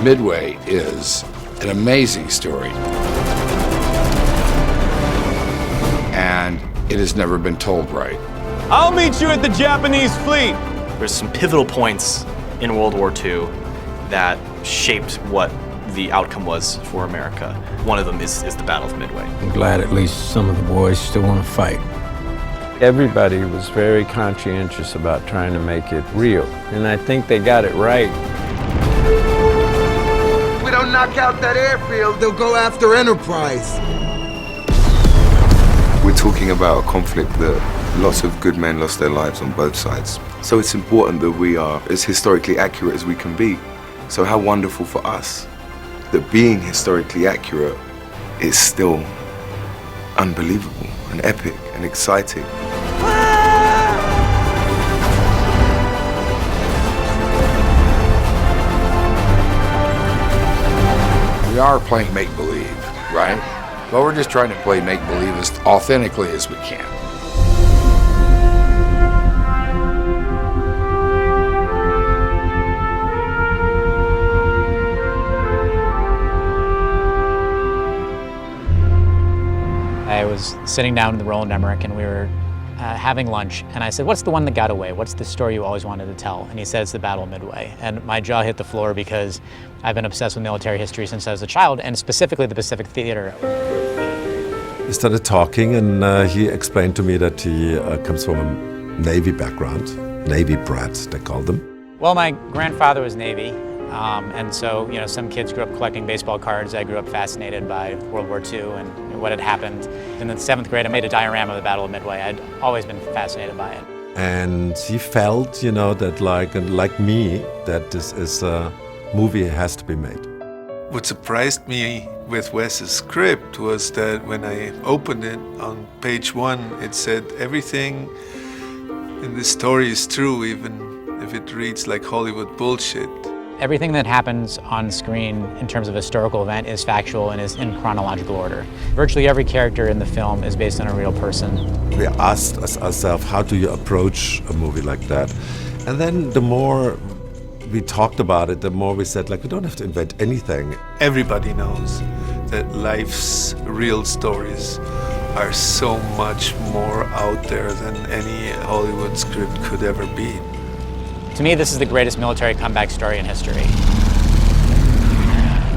Midway is an amazing story. And it has never been told right. I'll meet you at the Japanese fleet. There's some pivotal points in World War II that shaped what the outcome was for America. One of them is the Battle of Midway. I'm glad at least some of the boys still want to fight. Everybody was very conscientious about trying to make it real, and I think they got it right. If we don't knock out that airfield, they'll go after Enterprise. We're talking about a conflict that lots of good men lost their lives on both sides. So it's important that we are as historically accurate as we can be. So how wonderful for us that being historically accurate is still unbelievable and epic and exciting. We are playing make-believe, right? But we're just trying to play make-believe as authentically as we can. I was sitting down in the Roland Emmerich and we were having lunch, and I said, "What's the one that got away? What's the story you always wanted to tell?" And he said, "It's the Battle of Midway." And my jaw hit the floor because I've been obsessed with military history since I was a child, and specifically the Pacific Theater. We started talking, and he explained to me that he comes from a Navy background, Navy brats, they call them. Well, my grandfather was Navy, and so, you know, some kids grew up collecting baseball cards. I grew up fascinated by World War II and what had happened. In the 7th grade, I made a diorama of the Battle of Midway. I'd always been fascinated by it. And he felt, you know, that like me, that this is a movie has to be made. What surprised me with Wes's script was that when I opened it on page 1, it said everything in this story is true, even if it reads like Hollywood bullshit. Everything that happens on screen in terms of a historical event is factual and is in chronological order. Virtually every character in the film is based on a real person. We asked ourselves, how do you approach a movie like that? And then the more we talked about it, the more we said, like, we don't have to invent anything. Everybody knows that life's real stories are so much more out there than any Hollywood script could ever be. To me, this is the greatest military comeback story in history.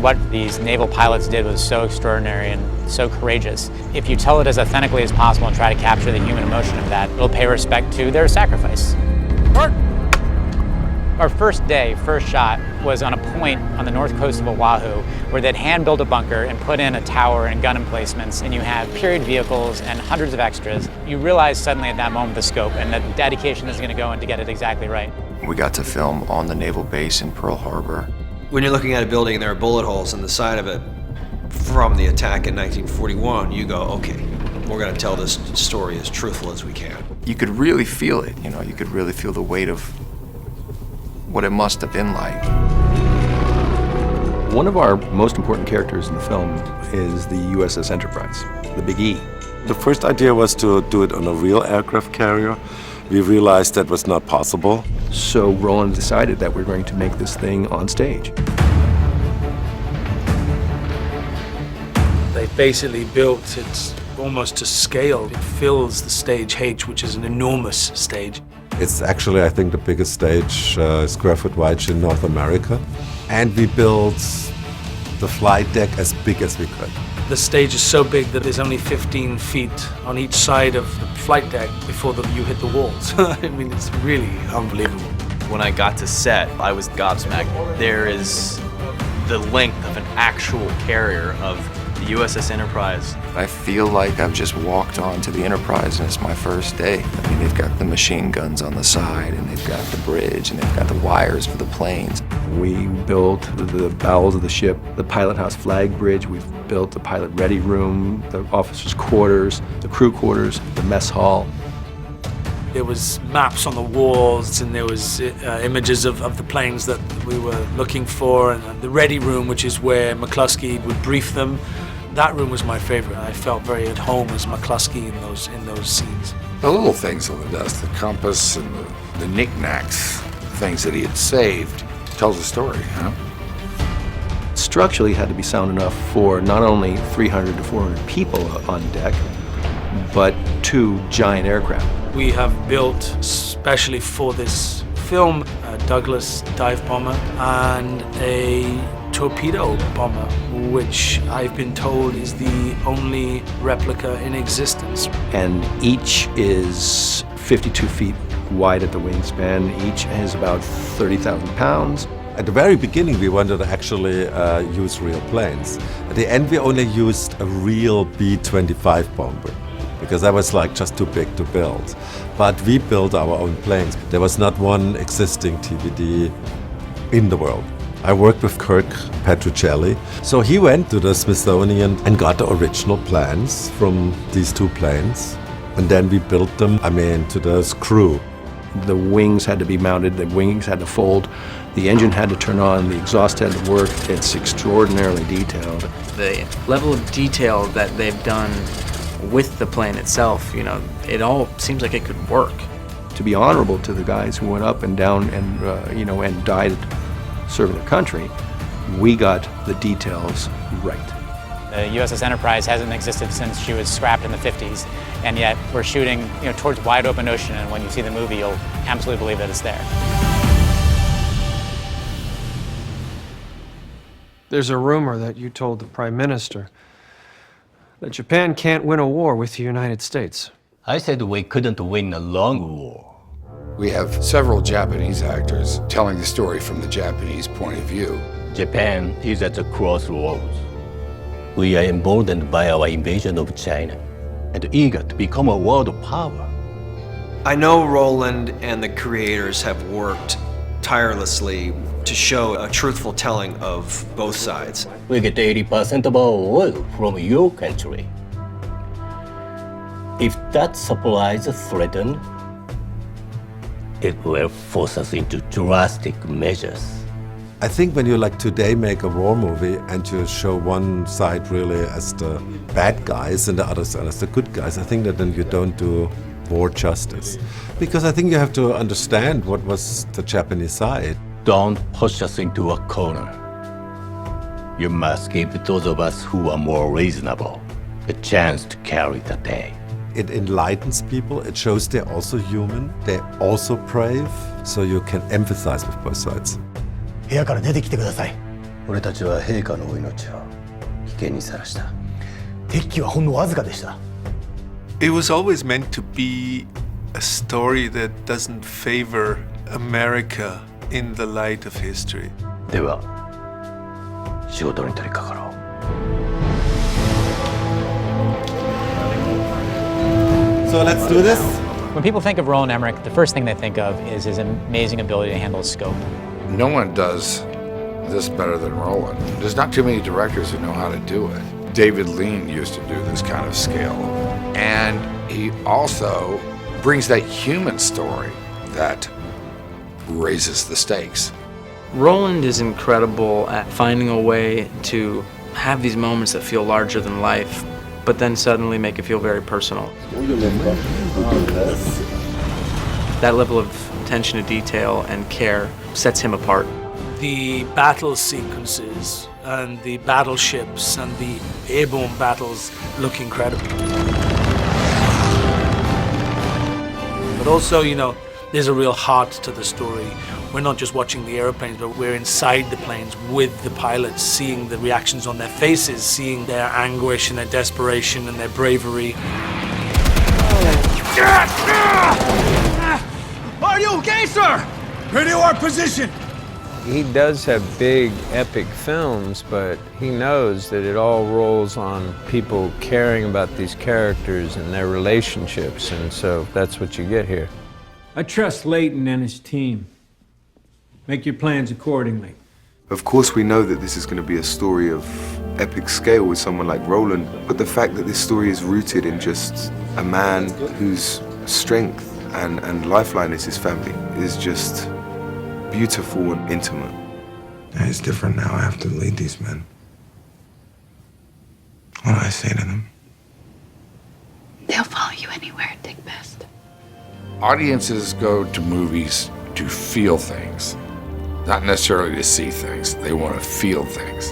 What these naval pilots did was so extraordinary and so courageous. If you tell it as authentically as possible and try to capture the human emotion of that, it'll pay respect to their sacrifice. Our first day, first shot, was on a point on the north coast of Oahu where they'd hand-built a bunker and put in a tower and gun emplacements, and you have period vehicles and hundreds of extras. You realize suddenly at that moment the scope and the dedication is going to go in to get it exactly right. We got to film on the naval base in Pearl Harbor. When you're looking at a building and there are bullet holes in the side of it from the attack in 1941, you go, okay, we're going to tell this story as truthful as we can. You could really feel it, you know, you could really feel the weight of what it must have been like. One of our most important characters in the film is the USS Enterprise, the Big E. The first idea was to do it on a real aircraft carrier. We realized that was not possible. So Roland decided that we're going to make this thing on stage. They basically built it almost to scale. It fills the stage H, which is an enormous stage. It's actually, I think, the biggest stage, square foot wide, in North America. And we built the flight deck as big as we could. The stage is so big that there's only 15 feet on each side of the flight deck before you hit the walls. I mean, it's really unbelievable. When I got to set, I was gobsmacked. There is the length of an actual carrier of the USS Enterprise. I feel like I've just walked onto the Enterprise and it's my first day. I mean, they've got the machine guns on the side, and they've got the bridge, and they've got the wires for the planes. We built the bowels of the ship, the pilot house flag bridge. We've built the pilot ready room, the officers' quarters, the crew quarters, the mess hall. There was maps on the walls, and there was images of the planes that we were looking for, and the ready room, which is where McCluskey would brief them. That room was my favorite. I felt very at home as McCluskey in those scenes. The little things on the desk, the compass and the knickknacks, things that he had saved, tells a story, huh? structurally had to be sound enough for not only 300 to 400 people on deck, but 2 giant aircraft. We have built, especially for this film, a Douglas dive bomber and a torpedo bomber, which I've been told is the only replica in existence. And each is 52 feet wide at the wingspan. Each is about 30,000 pounds. At the very beginning, we wanted to actually use real planes. At the end, we only used a real B-25 bomber, because that was like just too big to build. But we built our own planes. There was not one existing TVD in the world. I worked with Kirk Petruccelli. So he went to the Smithsonian and got the original plans from these 2 planes. And then we built them, to the screw. The wings had to be mounted, the wings had to fold, the engine had to turn on, the exhaust had to work. It's extraordinarily detailed. The level of detail that they've done with the plane itself, it all seems like it could work. To be honorable to the guys who went up and down and, and died serving their country, we got the details right. The USS Enterprise hasn't existed since she was scrapped in the 50s, and yet we're shooting towards wide open ocean, and when you see the movie, you'll absolutely believe that it's there. There's a rumor that you told the Prime Minister that Japan can't win a war with the United States. I said we couldn't win a long war. We have several Japanese actors telling the story from the Japanese point of view. Japan is at the crossroads. We are emboldened by our invasion of China and eager to become a world power. I know Roland and the creators have worked tirelessly to show a truthful telling of both sides. We get 80% of our oil from your country. If that supply is threatened, it will force us into drastic measures. I think when you today make a war movie and you show one side really as the bad guys and the other side as the good guys, I think that then you don't do war justice. Because I think you have to understand what was the Japanese side. Don't push us into a corner. You must give those of us who are more reasonable a chance to carry the day. It enlightens people, it shows they're also human, they're also brave, so you can emphasize with both sides. 部屋から出てきてください。俺たちは陛下のお命を危険にさらした。敵機はほんのわずかでした。It was always meant to be a story that doesn't favor America in the light of history. では、仕事に取り掛かろう。So let's do this. When people think of Roland Emmerich, the first thing they think of is his amazing ability to handle scope. No one does this better than Roland. There's not too many directors who know how to do it. David Lean used to do this kind of scale. And he also brings that human story that raises the stakes. Roland is incredible at finding a way to have these moments that feel larger than life, but then suddenly make it feel very personal. That level of attention to detail and care sets him apart. The battle sequences and the battleships and the airborne battles look incredible. But also, there's a real heart to the story. We're not just watching the airplanes, but we're inside the planes with the pilots, seeing the reactions on their faces, seeing their anguish and their desperation and their bravery. Are you okay, sir? Renew our position. He does have big, epic films, but he knows that it all rolls on people caring about these characters and their relationships, and so that's what you get here. I trust Leighton and his team. Make your plans accordingly. Of course, we know that this is going to be a story of epic scale with someone like Roland, but the fact that this story is rooted in just a man whose strength and lifeline is his family is just beautiful and intimate. It's different now. I have to lead these men. What do I say to them? They'll follow you anywhere, Dick Best. Audiences go to movies to feel things, not necessarily to see things. They want to feel things.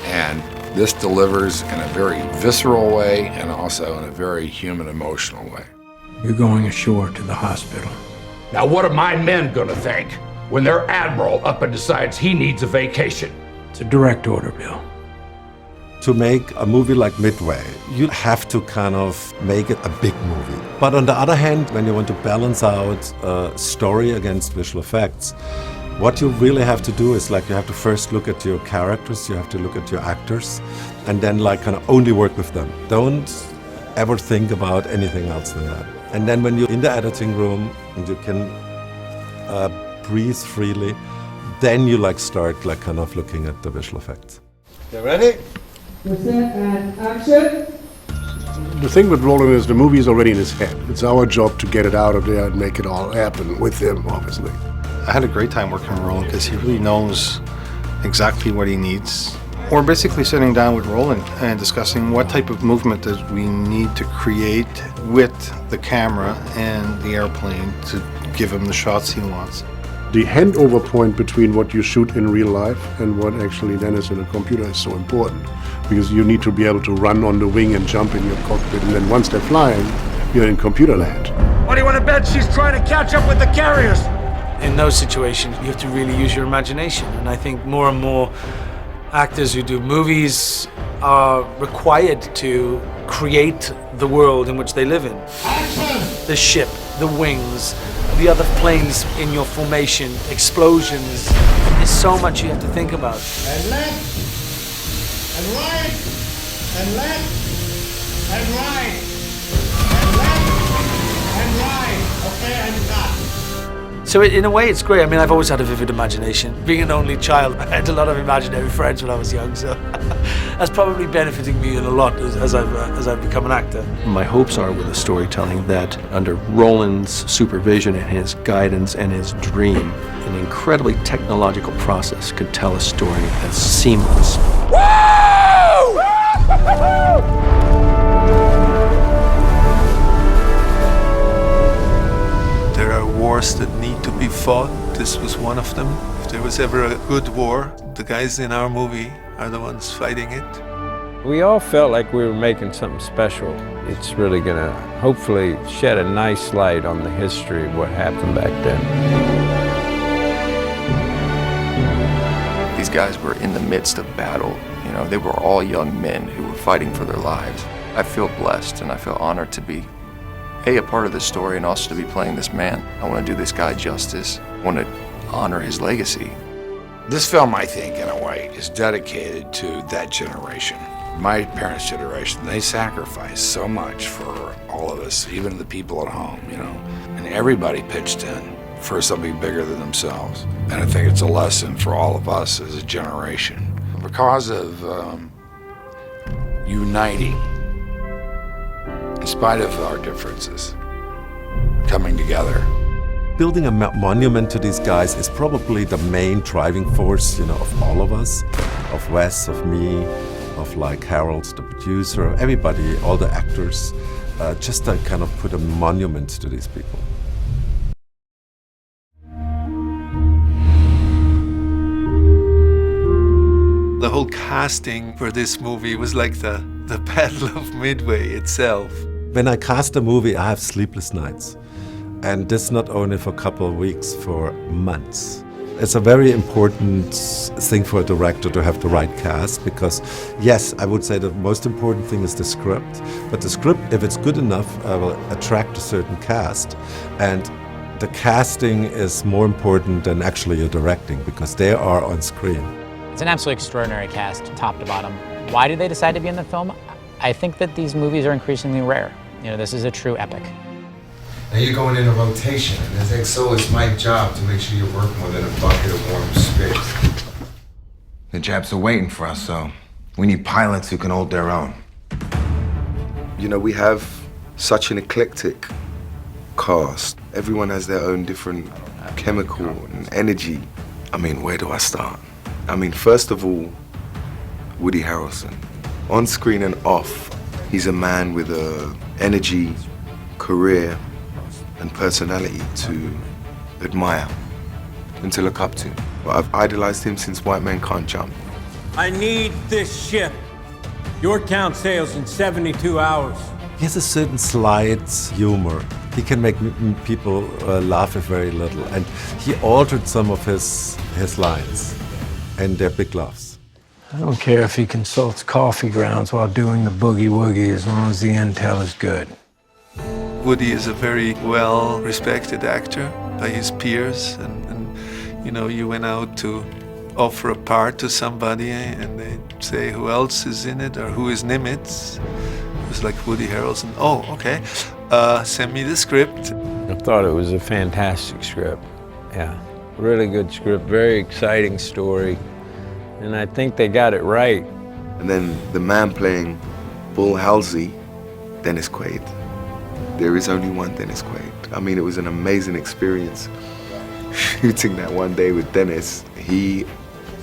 And this delivers in a very visceral way and also in a very human, emotional way. You're going ashore to the hospital. Now, what are my men gonna think when their admiral up and decides he needs a vacation? It's a direct order, Bill. To make a movie like Midway, you have to kind of make it a big movie. But on the other hand, when you want to balance out story against visual effects, what you really have to do is like you have to first look at your characters, you have to look at your actors, and then like kind of only work with them. Don't ever think about anything else than that. And then when you're in the editing room and you can breathe freely, then you like start like kind of looking at the visual effects. You ready? And action. The thing with Roland is the movie is already in his head. It's our job to get it out of there and make it all happen with him, obviously. I had a great time working with Roland because he really knows exactly what he needs. We're basically sitting down with Roland and discussing what type of movement that we need to create with the camera and the airplane to give him the shots he wants. The handover point between what you shoot in real life and what actually then is in a computer is so important, because you need to be able to run on the wing and jump in your cockpit, and then once they're flying, you're in computer land. What do you want to bet she's trying to catch up with the carriers? In those situations, you have to really use your imagination. And I think more and more actors who do movies are required to create the world in which they live in. The ship, the wings, the other planes in your formation, explosions. There's so much you have to think about. And left, and right, and left, and right, and left, and right. Okay, and cut. So in a way, it's great. I mean, I've always had a vivid imagination. Being an only child, I had a lot of imaginary friends when I was young, so that's probably benefiting me a lot as I've become an actor. My hopes are with the storytelling that under Roland's supervision and his guidance and his dream, an incredibly technological process could tell a story that's seamless. There are wars that need to be fought. This was one of them. If there was ever a good war, the guys in our movie are the ones fighting it. We all felt like we were making something special. It's really gonna hopefully shed a nice light on the history of what happened back then. These guys were in the midst of battle. You know, they were all young men who were fighting for their lives. I feel blessed and I feel honored to be a part of this story and also to be playing this man. I want to do this guy justice. I want to honor his legacy. This film, I think, in a way, is dedicated to that generation. My parents' generation, they sacrificed so much for all of us, even the people at home, you know. And everybody pitched in for something bigger than themselves. And I think it's a lesson for all of us as a generation. Because of uniting, in spite of our differences, coming together. Building a monument to these guys is probably the main driving force, you know, of all of us, of Wes, of me, of like Harold, the producer, everybody, all the actors, just to kind of put a monument to these people. The whole casting for this movie was like the Battle of Midway itself. When I cast a movie, I have sleepless nights. And this not only for a couple of weeks, for months. It's a very important thing for a director to have the right cast, because yes, I would say the most important thing is the script, but the script, if it's good enough, will attract a certain cast, and the casting is more important than actually your directing, because they are on screen. It's an absolutely extraordinary cast, top to bottom. Why did they decide to be in the film? I think that these movies are increasingly rare. You know, this is a true epic. Now you're going into rotation, and as XO, it's my job to make sure you're working within a bucket of warm space. The Japs are waiting for us, so we need pilots who can hold their own. You know, we have such an eclectic cast. Everyone has their own different chemical and energy. I mean, where do I start? I mean, first of all, Woody Harrelson. On screen and off, he's a man with a energy, career, and personality to admire and to look up to. I've idolized him since White Men Can't Jump. I need this ship. Your count sails in 72 hours. He has a certain slight humor. He can make people laugh with very little. And he altered some of his lines. And they're big laughs. I don't care if he consults coffee grounds while doing the boogie woogie as long as the intel is good. Woody is a very well-respected actor by his peers, and you know, you went out to offer a part to somebody and they say who else is in it or who is Nimitz. It was like Woody Harrelson. Oh, okay. Send me the script. I thought it was a fantastic script. Yeah, really good script, very exciting story. And I think they got it right. And then the man playing Bull Halsey, Dennis Quaid. There is only one Dennis Quaid. I mean, it was an amazing experience shooting that one day with Dennis. He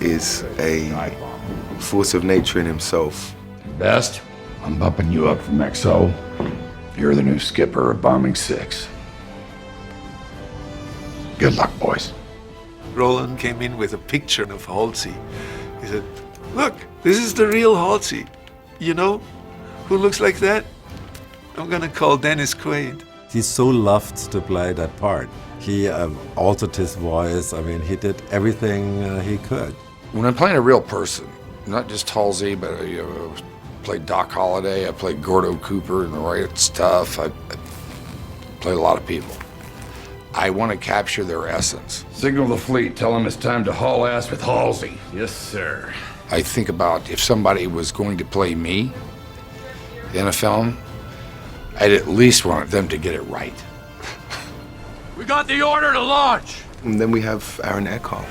is a force of nature in himself. Best, I'm bumping you up from XO. You're the new skipper of Bombing 6. Good luck, boys. Roland came in with a picture of Halsey. He said, look, this is the real Halsey. You know who looks like that? I'm gonna call Dennis Quaid. He so loved to play that part. He altered his voice. I mean, he did everything he could. When I'm playing a real person, not just Halsey, but I played Doc Holliday, I played Gordo Cooper in The Right Stuff, I played a lot of people. I want to capture their essence. Signal the fleet, tell them it's time to haul ass with Halsey. Yes, sir. I think about if somebody was going to play me in a film, I'd at least want them to get it right. We got the order to launch! And then we have Aaron Eckhart,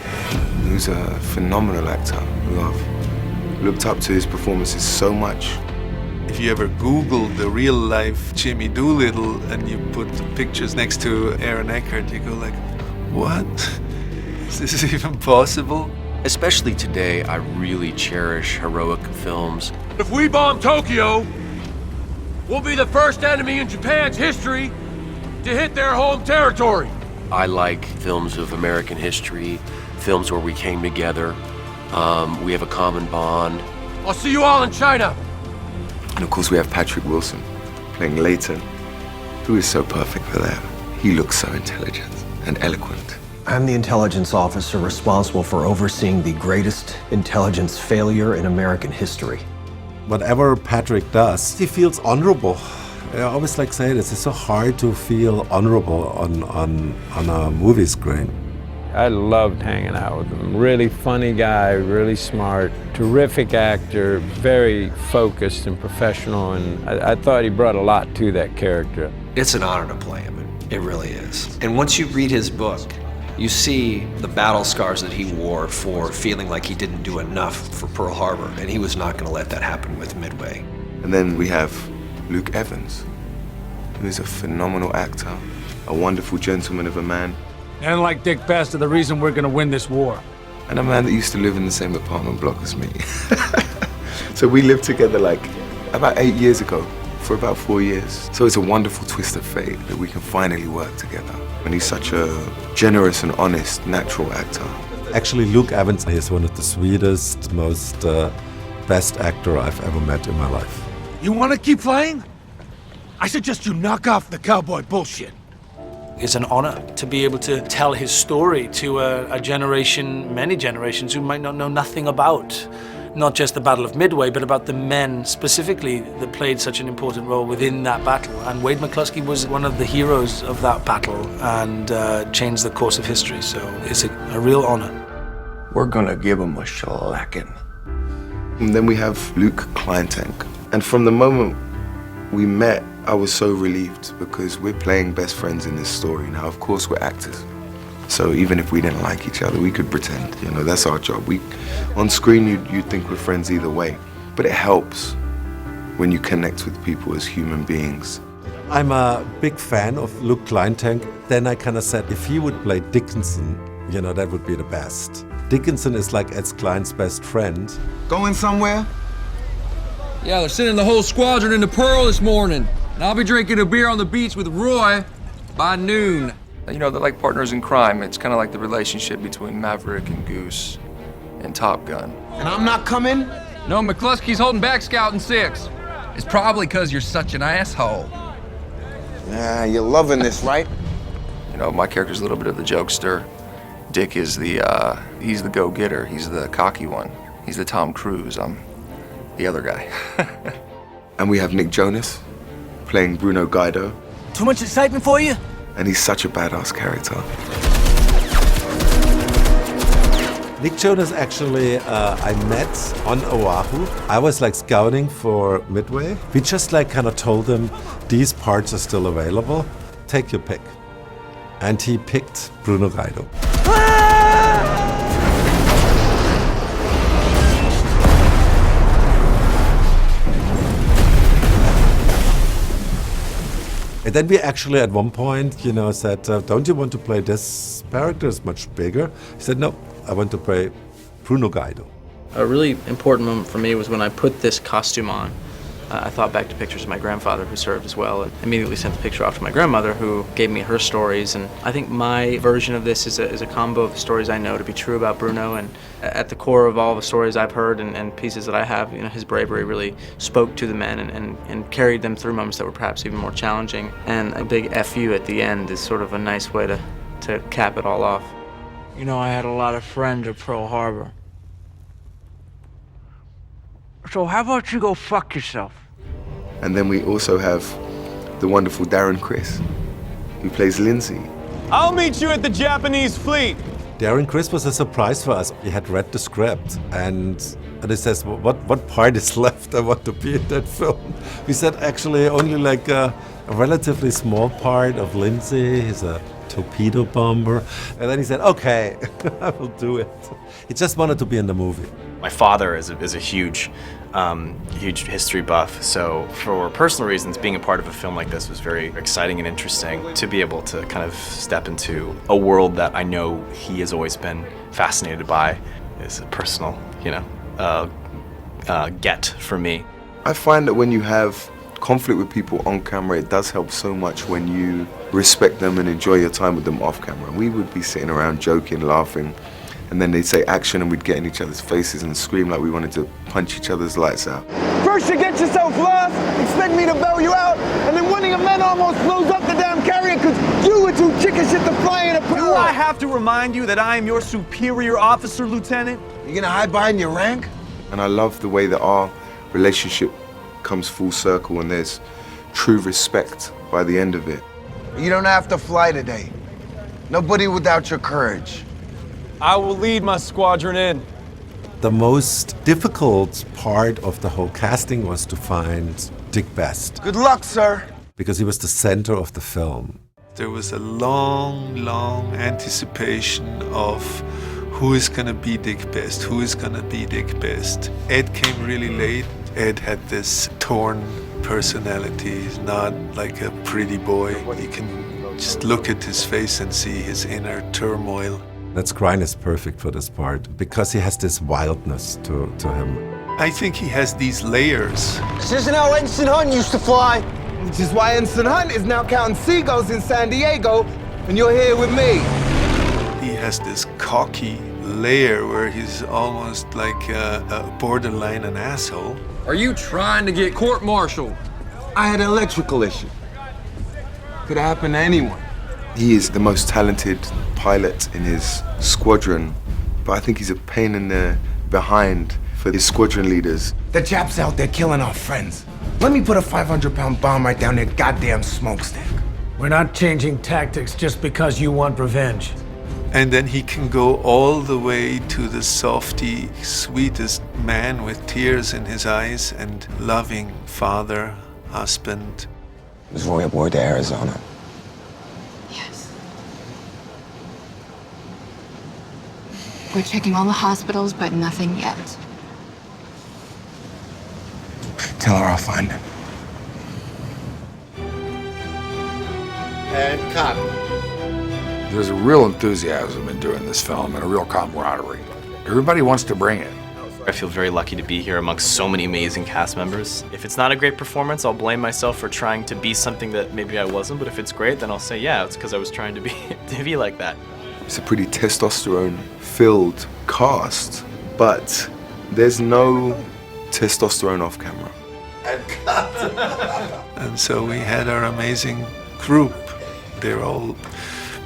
who's a phenomenal actor who I've looked up to his performances so much. If you ever Google the real life Jimmy Doolittle and you put the pictures next to Aaron Eckhart, you go like, what? Is this even possible? Especially today, I really cherish heroic films. If we bomb Tokyo, we'll be the first enemy in Japan's history to hit their home territory. I like films of American history, films where we came together, we have a common bond. I'll see you all in China. And of course we have Patrick Wilson playing Leighton, who is so perfect for that. He looks so intelligent and eloquent. I'm the intelligence officer responsible for overseeing the greatest intelligence failure in American history. Whatever Patrick does, he feels honorable. I always like saying this, it's so hard to feel honorable on a movie screen. I loved hanging out with him. Really funny guy, really smart, terrific actor, very focused and professional, and I thought he brought a lot to that character. It's an honor to play him, it really is. And once you read his book, you see the battle scars that he wore for feeling like he didn't do enough for Pearl Harbor, and he was not going to let that happen with Midway. And then we have Luke Evans, who is a phenomenal actor, a wonderful gentleman of a man. And like Dick Best, the reason we're gonna win this war. And a man that used to live in the same apartment block as me. So we lived together like about 8 years ago, for about 4 years. So it's a wonderful twist of fate that we can finally work together. And he's such a generous and honest, natural actor. Actually, Luke Evans is one of the sweetest, most best actor I've ever met in my life. You wanna keep playing? I suggest you knock off the cowboy bullshit. It's an honor to be able to tell his story to a generation, many generations, who might not know nothing about not just the Battle of Midway, but about the men specifically that played such an important role within that battle. And Wade McCluskey was one of the heroes of that battle and changed the course of history. So it's a real honor. We're gonna give him a shellacking. And then we have Luke Kleintank. And from the moment we met, I was so relieved because we're playing best friends in this story. Now, of course, we're actors. So even if we didn't like each other, we could pretend, you know, that's our job. On screen, you'd think we're friends either way. But it helps when you connect with people as human beings. I'm a big fan of Luke Kleintank. Then I kind of said, if he would play Dickinson, you know, that would be the best. Dickinson is like Ed Klein's best friend. Going somewhere? Yeah, they're sending the whole squadron into Pearl this morning. And I'll be drinking a beer on the beach with Roy by noon. You know, they're like partners in crime. It's kind of like the relationship between Maverick and Goose. in Top Gun. And I'm not coming? No, McCluskey's holding back Scout in 6. It's probably because you're such an asshole. Yeah, you're loving this, right? You know, my character's a little bit of the jokester. Dick is he's the go-getter. He's the cocky one. He's the Tom Cruise. I'm the other guy. And we have Nick Jonas playing Bruno Guido. Too much excitement for you? And he's such a badass character. Nick Jonas actually, I met on Oahu. I was like scouting for Midway. We just like kind of told him, these parts are still available. Take your pick. And he picked Bruno Guido. And then we actually at one point, said, don't you want to play this character? It's much bigger. He said, no, I want to play Bruno Guido. A really important moment for me was when I put this costume on. I thought back to pictures of my grandfather who served as well, and immediately sent the picture off to my grandmother who gave me her stories. And I think my version of this is a combo of the stories I know to be true about Bruno, and at the core of all the stories I've heard and pieces that I have, his bravery really spoke to the men and carried them through moments that were perhaps even more challenging. And a big FU at the end is sort of a nice way to cap it all off. I had a lot of friends at Pearl Harbor. So how about you go fuck yourself? And then we also have the wonderful Darren Criss, who plays Lindsay. I'll meet you at the Japanese fleet. Darren Criss was a surprise for us. He had read the script and he says, what part is left? I want to be in that film. We said actually only like a relatively small part of Lindsay. He's a torpedo bomber. And then he said, okay, I will do it. He just wanted to be in the movie. My father is a huge history buff, so for personal reasons, being a part of a film like this was very exciting and interesting to be able to kind of step into a world that I know he has always been fascinated by. Is a personal, get for me. I find that when you have conflict with people on camera, it does help so much when you respect them and enjoy your time with them off camera. We would be sitting around joking, laughing, and then they'd say action and we'd get in each other's faces and scream like we wanted to punch each other's lights out. First you get yourself lost, expect me to bail you out, and then one of your men almost blows up the damn carrier because you were too chicken shit to fly in a Pearl. Do I have to remind you that I am your superior officer, Lieutenant? You gonna hide behind your rank? And I love the way that our relationship comes full circle and there's true respect by the end of it. You don't have to fly today. Nobody without your courage. I will lead my squadron in. The most difficult part of the whole casting was to find Dick Best. Good luck, sir. Because he was the center of the film. There was a long anticipation of who is gonna be Dick Best, who is gonna be Dick Best. Ed came really late. Ed had this torn personality. He's not like a pretty boy. You can just look at his face and see his inner turmoil. That Scrine is perfect for this part because he has this wildness to him. I think he has these layers. This isn't how Ensign Hunt used to fly. Which is why Ensign Hunt is now counting seagulls in San Diego, and you're here with me. He has this cocky layer where he's almost like a borderline an asshole. Are you trying to get court-martialed? I had an electrical issue. Could have happened to anyone. He is the most talented pilot in his squadron, but I think he's a pain in the behind for his squadron leaders. The Japs out there killing our friends. Let me put a 500-pound bomb right down their goddamn smokestack. We're not changing tactics just because you want revenge. And then he can go all the way to the softy, sweetest man with tears in his eyes and loving father, husband. Was Roy aboard to Arizona? Yes. We're checking all the hospitals, but nothing yet. Tell her I'll find him. And cut. There's a real enthusiasm in doing this film and a real camaraderie. Everybody wants to bring it. I feel very lucky to be here amongst so many amazing cast members. If it's not a great performance, I'll blame myself for trying to be something that maybe I wasn't, but if it's great, then I'll say, yeah, it's because I was trying to be like that. It's a pretty testosterone-filled cast, but there's no testosterone off camera. And so we had our amazing group. They're all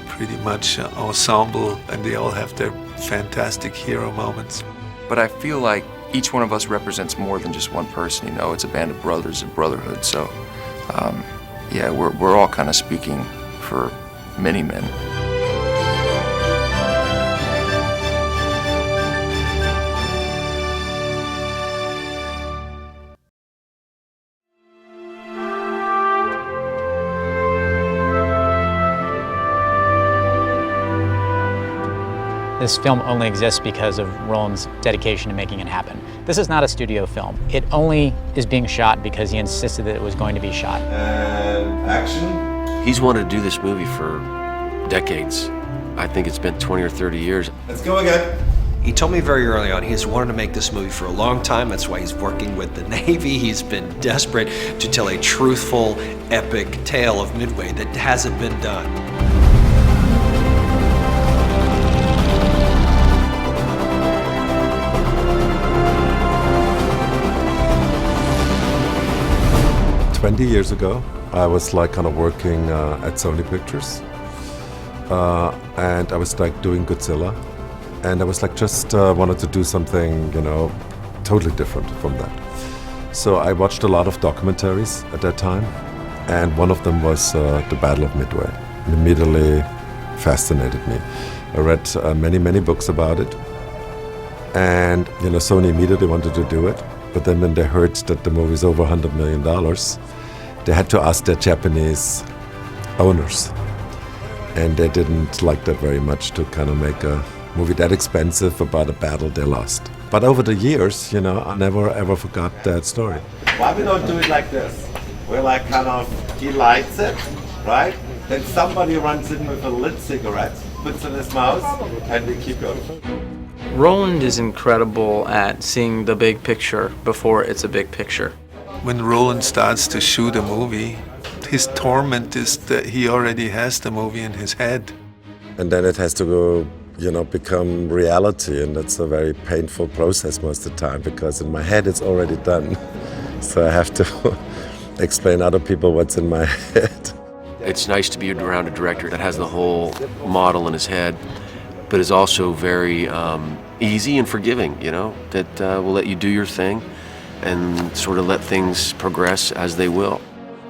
pretty much ensemble, and they all have their fantastic hero moments. But I feel like each one of us represents more than just one person, you know? It's a band of brothers and brotherhood, so yeah, we're all kind of speaking for many men. This film only exists because of Roland's dedication to making it happen. This is not a studio film. It only is being shot because he insisted that it was going to be shot. And action. He's wanted to do this movie for decades. I think it's been 20 or 30 years. Let's go again. He told me very early on he has wanted to make this movie for a long time. That's why he's working with the Navy. He's been desperate to tell a truthful, epic tale of Midway that hasn't been done. Years ago, I was like kind of working at Sony Pictures, and I was like doing Godzilla, and I was like just wanted to do something, you know, totally different from that. So I watched a lot of documentaries at that time, and one of them was the Battle of Midway. It immediately fascinated me. I read many books about it, and you know, Sony immediately wanted to do it, but then when they heard that the movie's over $100 million, they had to ask their Japanese owners, and they didn't like that very much to kind of make a movie that expensive about a battle they lost. But over the years, you know, I never ever forgot that story. Why we don't do it like this? We're like kind of, he lights it, right? Then somebody runs in with a lit cigarette, puts in his mouth, and we keep going. Roland is incredible at seeing the big picture before it's a big picture. When Roland starts to shoot a movie, his torment is that he already has the movie in his head. And then it has to go, you know, become reality, and that's a very painful process most of the time, because in my head it's already done. So I have to explain other people what's in my head. It's nice to be around a director that has the whole model in his head, but is also very easy and forgiving, you know, that will let you do your thing and sort of let things progress as they will.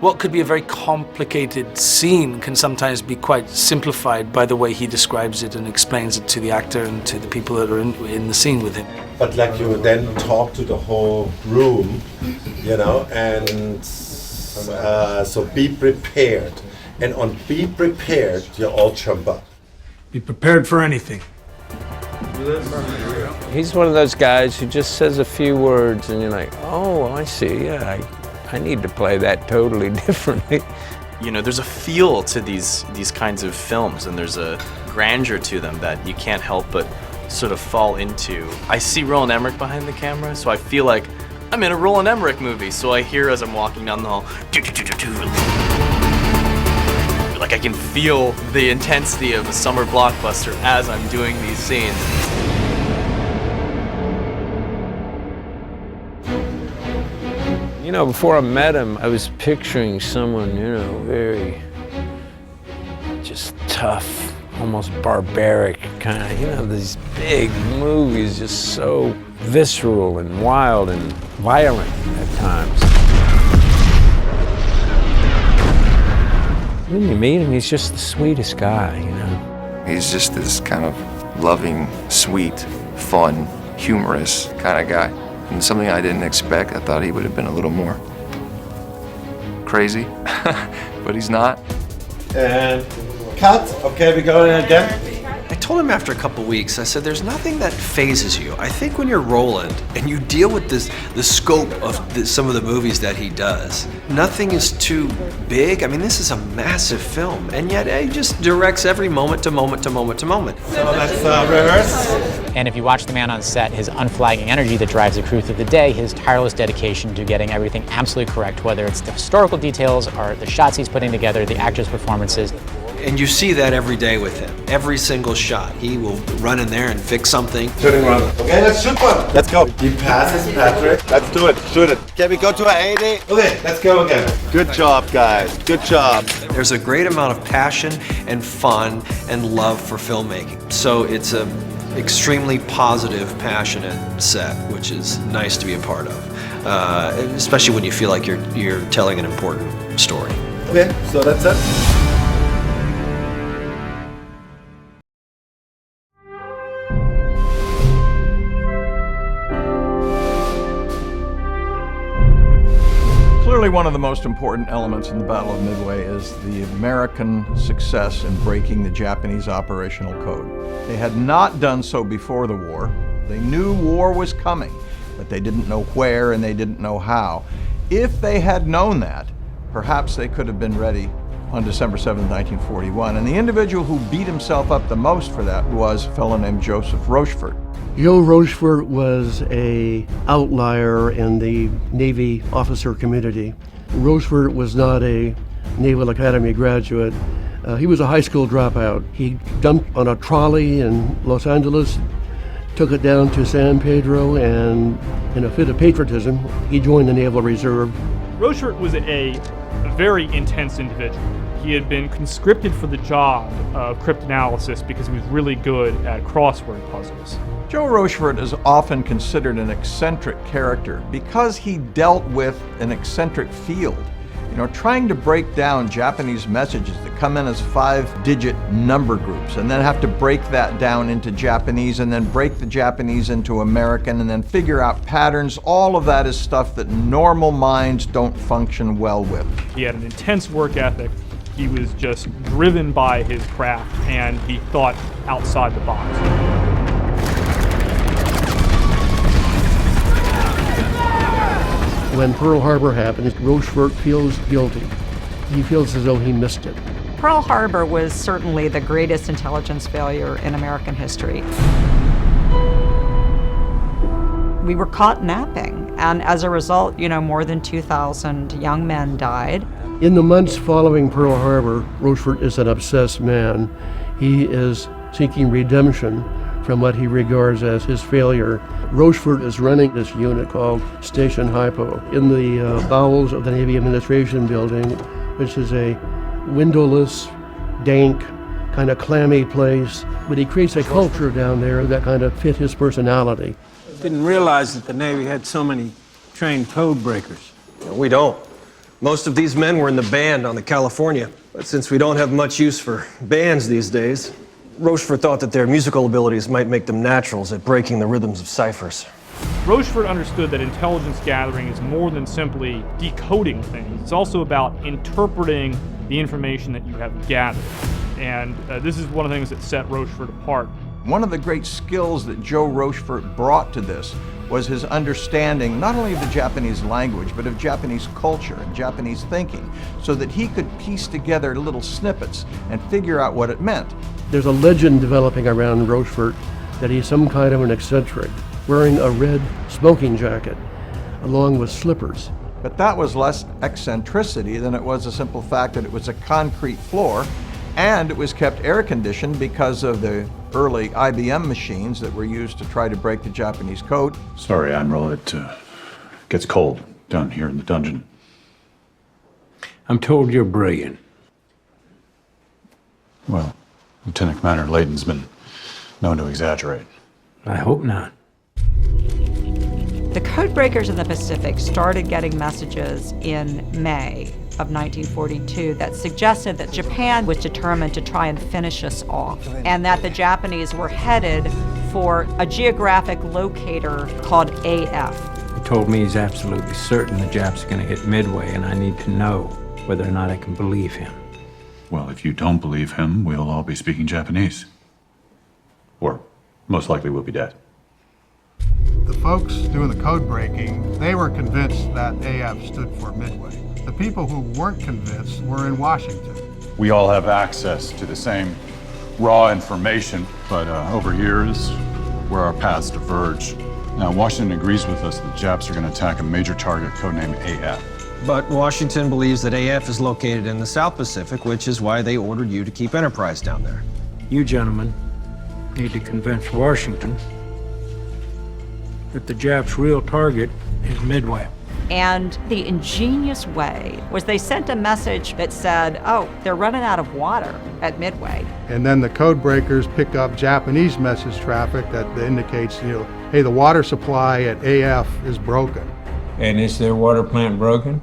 What could be a very complicated scene can sometimes be quite simplified by the way he describes it and explains it to the actor and to the people that are in the scene with him. But like you then talk to the whole room, you know, and so be prepared. And on be prepared, you all jump up. Be prepared for anything. He's one of those guys who just says a few words and you're like, oh, I see, yeah, I need to play that totally differently. You know, there's a feel to these kinds of films, and there's a grandeur to them that you can't help but sort of fall into. I see Roland Emmerich behind the camera, so I feel like I'm in a Roland Emmerich movie. So I hear as I'm walking down the hall, like I can feel the intensity of a summer blockbuster as I'm doing these scenes. You know, before I met him, I was picturing someone, you know, very just tough, almost barbaric kind of, you know, these big movies, just so visceral and wild and violent at times. When you meet him, he's just the sweetest guy, you know. He's just this kind of loving, sweet, fun, humorous kind of guy. And something I didn't expect. I thought he would have been a little more crazy, but he's not. And cut. Okay, we go in again. I told him after a couple weeks, I said, there's nothing that phases you. I think when you're Roland and you deal with the scope of some of the movies that he does, nothing is too big. I mean, this is a massive film, and yet he just directs every moment to moment to moment to moment. So let's rehearse. And if you watch the man on set, his unflagging energy that drives the crew through the day, his tireless dedication to getting everything absolutely correct, whether it's the historical details or the shots he's putting together, the actors' performances, And you see that every day with him. Every single shot, he will run in there and fix something. Turning around. Okay, let's shoot one. Let's go. He passes Patrick. Let's do it. Shoot it. Can we go to an 80? Okay, let's go again. Good job, guys. Good job. There's a great amount of passion and fun and love for filmmaking. So it's a extremely positive, passionate set, which is nice to be a part of, especially when you feel like you're telling an important story. Okay, so that's it. Clearly, one of the most important elements in the Battle of Midway is the American success in breaking the Japanese operational code. They had not done so before the war. They knew war was coming, but they didn't know where and they didn't know how. If they had known that, perhaps they could have been ready on December 7, 1941. And the individual who beat himself up the most for that was a fellow named Joseph Rochefort. Joe Rochefort was an outlier in the Navy officer community. Rochefort was not a Naval Academy graduate. He was a high school dropout. He jumped on a trolley in Los Angeles, took it down to San Pedro, and in a fit of patriotism, he joined the Naval Reserve. Rochefort was a very intense individual. He had been conscripted for the job of cryptanalysis because he was really good at crossword puzzles. Joe Rochefort is often considered an eccentric character because he dealt with an eccentric field. You know, trying to break down Japanese messages that come in as 5-digit number groups and then have to break that down into Japanese and then break the Japanese into American and then figure out patterns. All of that is stuff that normal minds don't function well with. He had an intense work ethic. He was just driven by his craft, and he thought outside the box. When Pearl Harbor happened, Rochefort feels guilty. He feels as though he missed it. Pearl Harbor was certainly the greatest intelligence failure in American history. We were caught napping, and as a result, more than 2,000 young men died. In the months following Pearl Harbor, Rochefort is an obsessed man. He is seeking redemption from what he regards as his failure. Rochefort is running this unit called Station Hypo in the bowels of the Navy Administration Building, which is a windowless, dank, kind of clammy place. But he creates a culture down there that kind of fit his personality. Didn't realize that the Navy had so many trained code breakers. We don't. Most of these men were in the band on the California. But since we don't have much use for bands these days, Rochefort thought that their musical abilities might make them naturals at breaking the rhythms of ciphers. Rochefort understood that intelligence gathering is more than simply decoding things. It's also about interpreting the information that you have gathered. And this is one of the things that set Rochefort apart. One of the great skills that Joe Rochefort brought to this was his understanding not only of the Japanese language, but of Japanese culture and Japanese thinking, so that he could piece together little snippets and figure out what it meant. There's a legend developing around Rochefort that he's some kind of an eccentric, wearing a red smoking jacket along with slippers. But that was less eccentricity than it was a simple fact that it was a concrete floor and it was kept air conditioned because of the early IBM machines that were used to try to break the Japanese code. Sorry, Admiral, it gets cold down here in the dungeon. I'm told you're brilliant. Well, Lieutenant Commander Layton's been known to exaggerate. I hope not. The codebreakers in the Pacific started getting messages in May of 1942 that suggested that Japan was determined to try and finish us off, and that the Japanese were headed for a geographic locator called AF. He told me he's absolutely certain the Japs are going to hit Midway, and I need to know whether or not I can believe him. Well, if you don't believe him, we'll all be speaking Japanese. Or most likely we'll be dead. The folks doing the code breaking, they were convinced that AF stood for Midway. The people who weren't convinced were in Washington. We all have access to the same raw information, but over here is where our paths diverge. Now, Washington agrees with us that the Japs are going to attack a major target codenamed AF. But Washington believes that AF is located in the South Pacific, which is why they ordered you to keep Enterprise down there. You gentlemen need to convince Washington that the Japs' real target is Midway. And the ingenious way was they sent a message that said, oh, they're running out of water at Midway. And then the code breakers pick up Japanese message traffic that indicates, hey, the water supply at AF is broken. And is their water plant broken?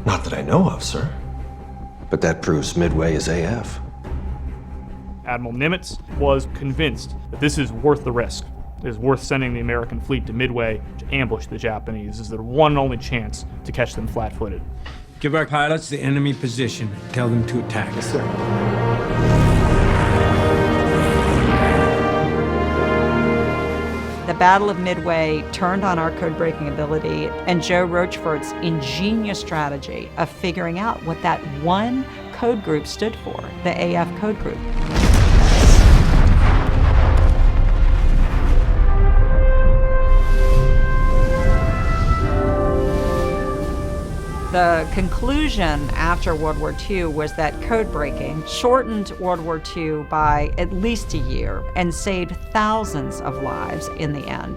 Not that I know of, sir. But that proves Midway is AF. Admiral Nimitz was convinced that this is worth the risk. It is worth sending the American fleet to Midway to ambush the Japanese. This is their one and only chance to catch them flat-footed. Give our pilots the enemy position. Tell them to attack. Yes, sir. The Battle of Midway turned on our code-breaking ability and Joe Rochefort's ingenious strategy of figuring out what that one code group stood for, the AF code group. The conclusion after World War II was that code breaking shortened World War II by at least a year and saved thousands of lives in the end.